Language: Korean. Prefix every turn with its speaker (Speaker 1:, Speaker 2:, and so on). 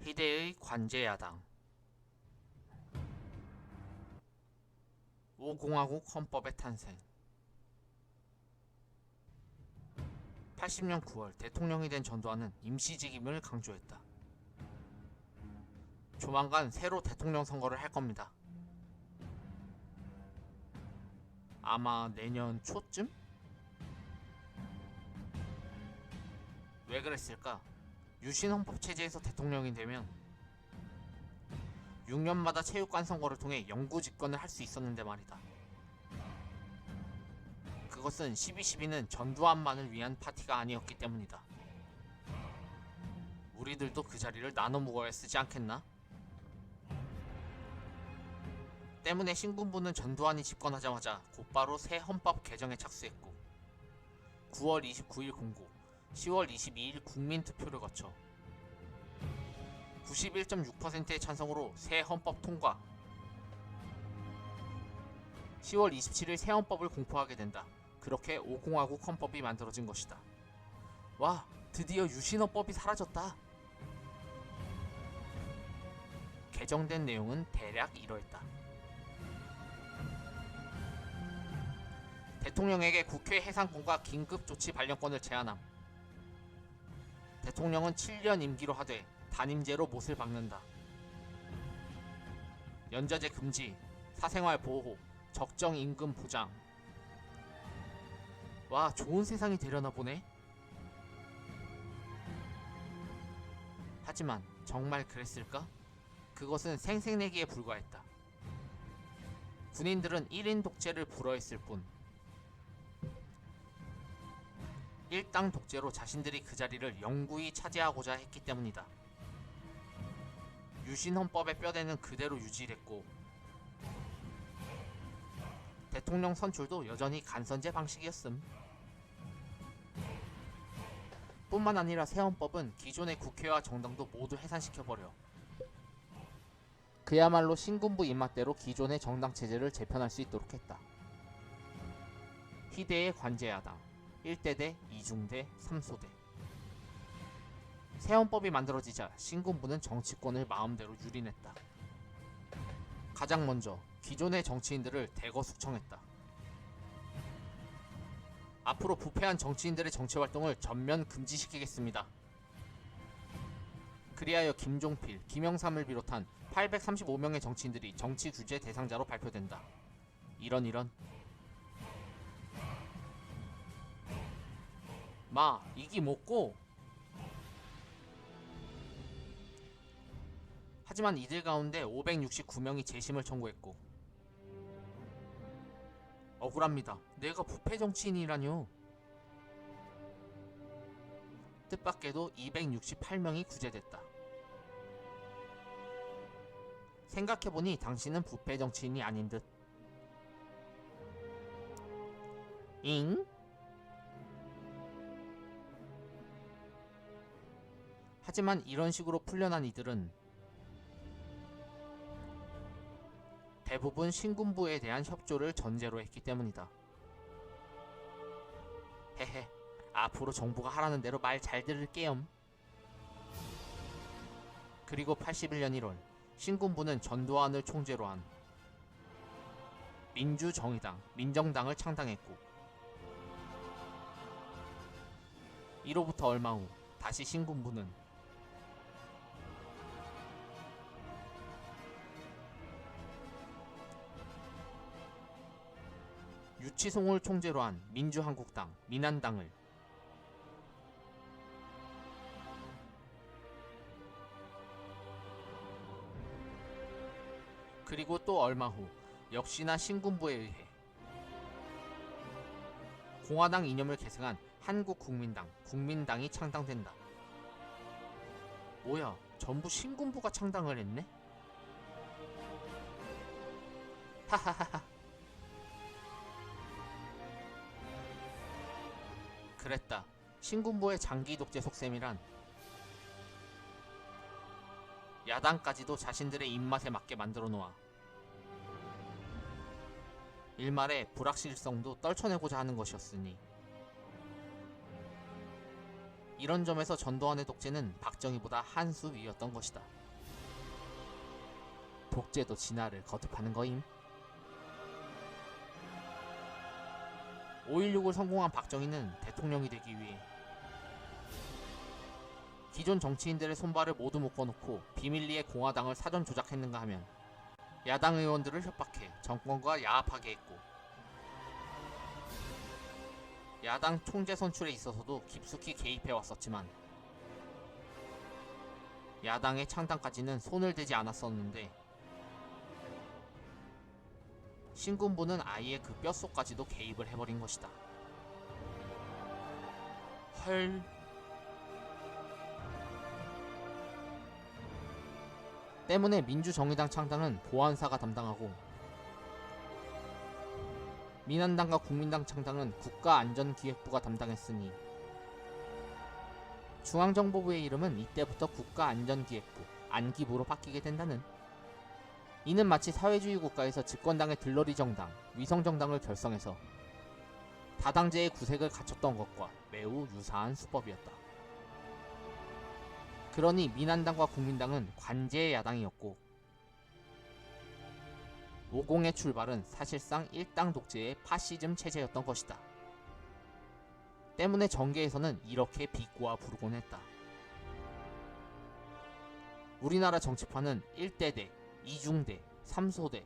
Speaker 1: 희대의 관제야당 5공화국 헌법의 탄생 80년 9월 대통령이 된 전두환은 임시직임을 강조했다. 조만간 새로 대통령 선거를 할 겁니다. 아마 내년 초쯤? 왜 그랬을까? 유신헌법 체제에서 대통령이 되면 6년마다 체육관 선거를 통해 영구 집권을 할 수 있었는데 말이다. 그것은 12.12는 전두환만을 위한 파티가 아니었기 때문이다. 우리들도 그 자리를 나눠 먹어야 쓰지 않겠나? 때문에 신군부는 전두환이 집권하자마자 곧바로 새 헌법 개정에 착수했고 9월 29일 공고, 10월 22일 국민투표를 거쳐 91.6%의 찬성으로 새 헌법 통과, 10월 27일 새 헌법을 공포하게 된다. 그렇게 5공화국 헌법이 만들어진 것이다. 와, 드디어 유신헌법이 사라졌다. 개정된 내용은 대략 이러했다. 대통령에게 국회 해산권과 긴급조치 발령권을 제한함. 대통령은 7년 임기로 하되 단임제로 못을 박는다. 연좌제 금지, 사생활 보호, 적정 임금 보장. 와, 좋은 세상이 되려나 보네. 하지만 정말 그랬을까? 그것은 생색내기에 불과했다. 군인들은 1인 독재를 불허했을 뿐 일당 독재로 자신들이 그 자리를 영구히 차지하고자 했기 때문이다. 유신헌법의 뼈대는 그대로 유지됐고 대통령 선출도 여전히 간선제 방식이었음. 뿐만 아니라 새 헌법은 기존의 국회와 정당도 모두 해산시켜버려 그야말로 신군부 입맛대로 기존의 정당체제를 재편할 수 있도록 했다. 희대의 관제야당 1대대, 2중대, 3소대. 새 헌법이 만들어지자 신군부는 정치권을 마음대로 유린했다. 가장 먼저 기존의 정치인들을 대거 숙청했다. 앞으로 부패한 정치인들의 정치활동을 전면 금지시키겠습니다. 그리하여 김종필, 김영삼을 비롯한 835명의 정치인들이 정치 규제 대상자로 발표된다. 이런 마, 이기 못고. 하지만 이들 가운데 569명이 재심을 청구했고 억울합니다. 내가 부패 정치인이라뇨. 뜻밖에도 268명이 구제됐다. 생각해보니 당신은 부패 정치인이 아닌 듯. 잉? 하지만 이런 식으로 풀려난 이들은 대부분 신군부에 대한 협조를 전제로 했기 때문이다. 헤헤, 앞으로 정부가 하라는 대로 말 잘 들을게요. 그리고 81년 1월 신군부는 전두환을 총재로 한 민주정의당, 민정당을 창당했고 이로부터 얼마 후 다시 신군부는 유치송을 총재로 한 민주한국당, 민한당을 그리고 또 얼마 후 역시나 신군부에 의해 공화당 이념을 계승한 한국국민당, 국민당이 창당된다. 뭐야, 전부 신군부가 창당을 했네? 하하하하. 그랬다. 신군부의 장기 독재 속셈이란 야당까지도 자신들의 입맛에 맞게 만들어 놓아 일말의 불확실성도 떨쳐내고자 하는 것이었으니 이런 점에서 전두환의 독재는 박정희보다 한 수 위였던 것이다. 독재도 진화를 거듭하는 거임. 5.16을 성공한 박정희는 대통령이 되기 위해 기존 정치인들의 손발을 모두 묶어놓고 비밀리에 공화당을 사전 조작했는가 하면 야당 의원들을 협박해 정권과 야합하게 했고, 야당 총재 선출에 있어서도 깊숙이 개입해 왔었지만 야당의 창당까지는 손을 대지 않았었는데, 신군부는 아예 그 뼛속까지도 개입을 해버린 것이다. 헐. 때문에 민주정의당 창당은 보안사가 담당하고, 민한당과 국민당 창당은 국가안전기획부가 담당했으니 중앙정보부의 이름은 이때부터 국가안전기획부, 안기부로 바뀌게 된다는. 이는 마치 사회주의 국가에서 집권당의 들러리 정당, 위성정당을 결성해서 다당제의 구색을 갖췄던 것과 매우 유사한 수법이었다. 그러니 민한당과 국민당은 관제의 야당이었고, 50의 출발은 사실상 일당 독재의 파시즘 체제였던 것이다. 때문에 정계에서는 이렇게 비꼬아 부르곤 했다. 우리나라 정치판은 1대대, 2중대, 3소대,